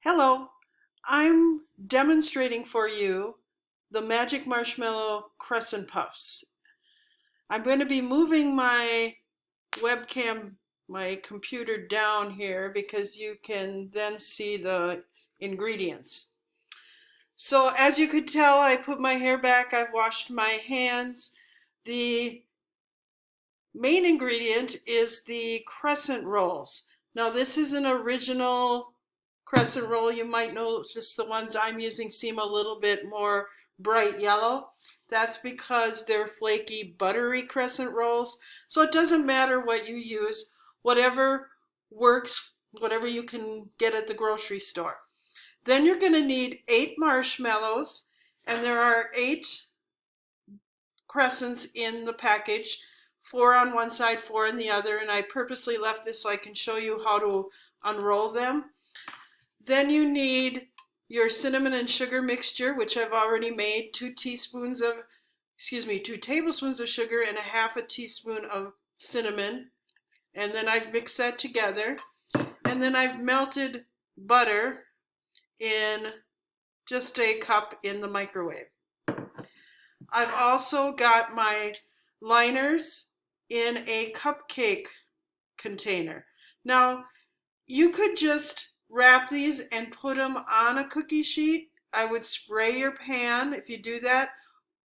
Hello, I'm demonstrating for you the Magic Marshmallow Crescent Puffs. I'm going to be moving my webcam, my computer down here because you can then see the ingredients. So as you could tell, I put my hair back, I've washed my hands. The main ingredient is the crescent rolls. Now this is an original crescent roll. You might notice the ones I'm using seem a little bit more bright yellow. That's because they're flaky, buttery crescent rolls. So it doesn't matter what you use, whatever works, whatever you can get at the grocery store. Then you're going to need 8 marshmallows, and there are 8 crescents in the package, 4 on one side, 4 on the other, and I purposely left this so I can show you how to unroll them. Then you need your cinnamon and sugar mixture, which I've already made, 2 tablespoons of sugar and a half a teaspoon of cinnamon. And then I've mixed that together. And then I've melted butter in just a cup in the microwave. I've also got my liners in a cupcake container. Now, you could just wrap these and put them on a cookie sheet. I would spray your pan if you do that.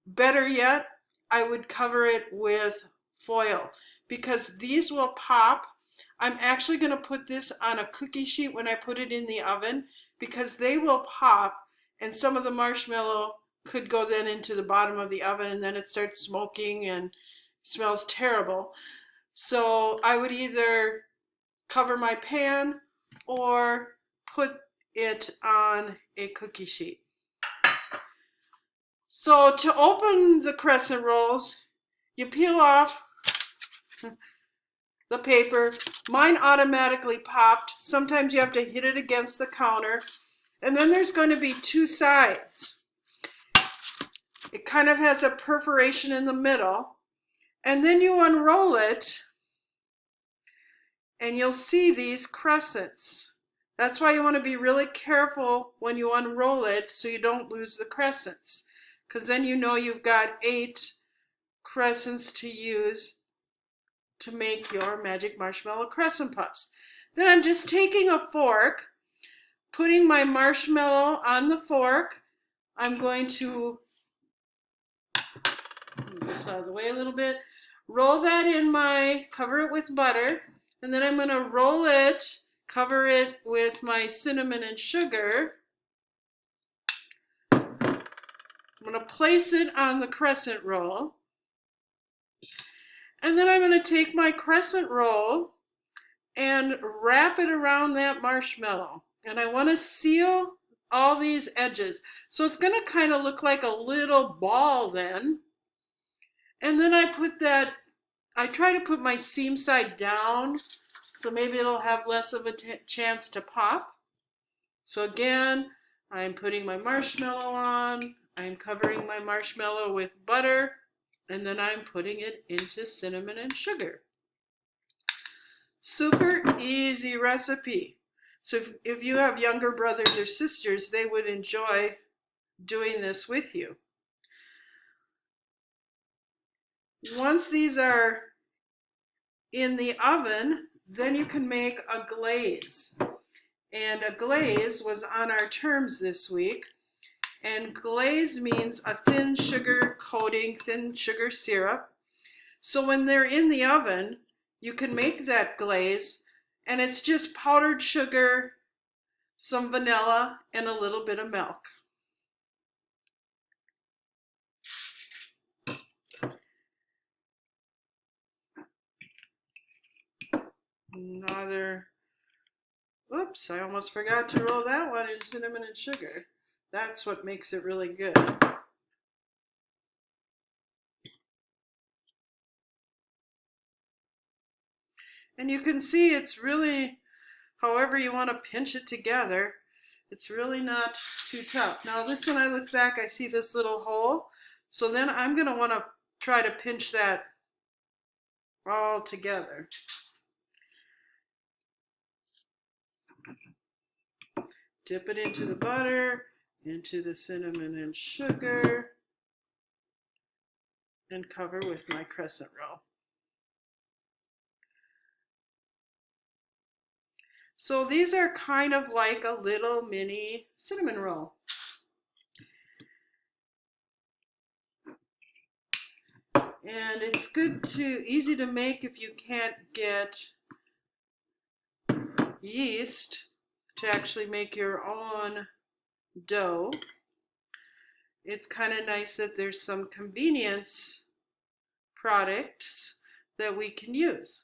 Better yet, I would cover it with foil because these will pop. I'm actually going to put this on a cookie sheet when I put it in the oven because they will pop, and some of the marshmallow could go then into the bottom of the oven, and then it starts smoking and smells terrible. So I would either cover my pan or put it on a cookie sheet. So to open the crescent rolls, you peel off the paper. Mine automatically popped. Sometimes you have to hit it against the counter. And then there's going to be 2 sides. It kind of has a perforation in the middle. And then you unroll it, and you'll see these crescents. That's why you want to be really careful when you unroll it so you don't lose the crescents, because then you know you've got 8 crescents to use to make your Magic Marshmallow Crescent Puffs. Then I'm just taking a fork, putting my marshmallow on the fork. I'm going to move this out of the way a little bit, roll that in cover it with butter, and then I'm going to roll it, cover it with my cinnamon and sugar. I'm going to place it on the crescent roll. And then I'm going to take my crescent roll and wrap it around that marshmallow. And I want to seal all these edges. So it's going to kind of look like a little ball then. And then I try to put my seam side down, so maybe it'll have less of a chance to pop. So again, I'm putting my marshmallow on, I'm covering my marshmallow with butter, and then I'm putting it into cinnamon and sugar. Super easy recipe. So if you have younger brothers or sisters, they would enjoy doing this with you. Once these are in the oven, then you can make a glaze. And a glaze was on our terms this week. And glaze means a thin sugar coating, thin sugar syrup. So when they're in the oven, you can make that glaze, and it's just powdered sugar, some vanilla, and a little bit of milk. Oops, I almost forgot to roll that one in cinnamon and sugar. That's what makes it really good. And you can see it's really, however you want to pinch it together, it's really not too tough. Now this one, I look back, I see this little hole. So then I'm going to want to try to pinch that all together. dip it into the butter, into the cinnamon and sugar, and cover with my crescent roll. So these are kind of like a little mini cinnamon roll. And it's easy to make if you can't get yeast to actually make your own dough. It's kind of nice that there's some convenience products that we can use.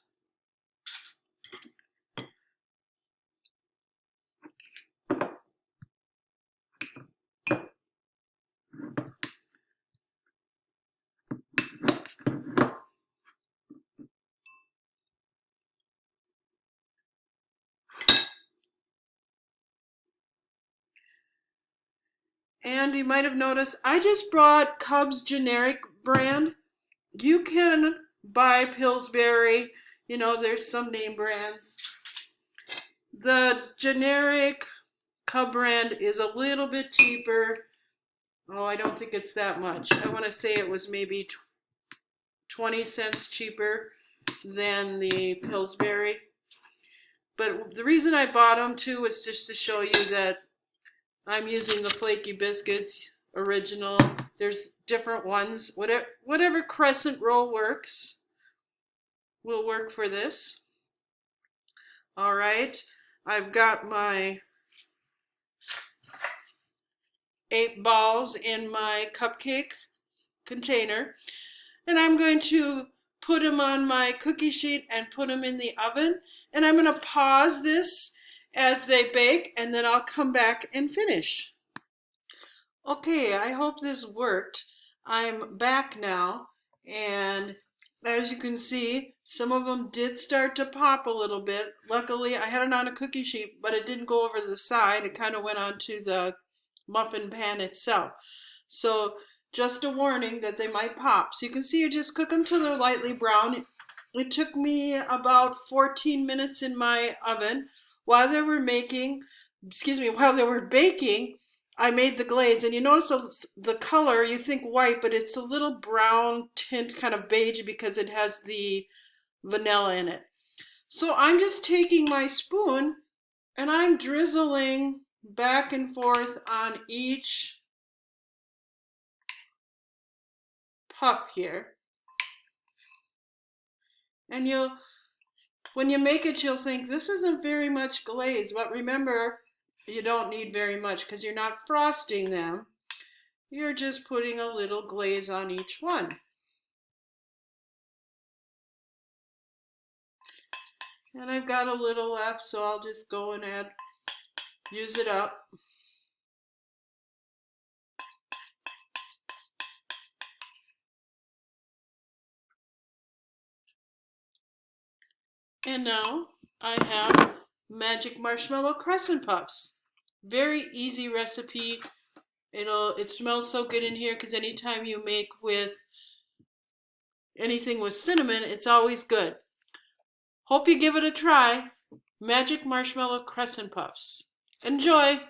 And you might have noticed I just brought Cub's generic brand. You can buy Pillsbury, there's some name brands. The generic Cub brand is a little bit cheaper. Oh, I don't think it's that much. I want to say it was maybe 20 cents cheaper than the Pillsbury. But the reason I bought them too was just to show you that I'm using the Flaky Biscuits original. There's different ones. Whatever crescent roll works will work for this. All right, I've got my 8 balls in my cupcake container, and I'm going to put them on my cookie sheet and put them in the oven, and I'm going to pause this as they bake, and then I'll come back and finish. Okay, I hope this worked. I'm back now, and as you can see, some of them did start to pop a little bit. Luckily, I had it on a cookie sheet, but it didn't go over the side. It kind of went onto the muffin pan itself. So just a warning that they might pop. So you can see you just cook them till they're lightly brown. It took me about 14 minutes in my oven. While they were baking, I made the glaze, and you notice the color, you think white, but it's a little brown tint, kind of beige, because it has the vanilla in it. So I'm just taking my spoon and I'm drizzling back and forth on each pup here. And when you make it, you'll think this isn't very much glaze, but remember, you don't need very much because you're not frosting them. You're just putting a little glaze on each one. And I've got a little left, so I'll just go and use it up. And now I have Magic Marshmallow Crescent Puffs. Very easy recipe. It smells so good in here because anytime you make with anything with cinnamon, it's always good. Hope you give it a try. Magic Marshmallow Crescent Puffs. Enjoy!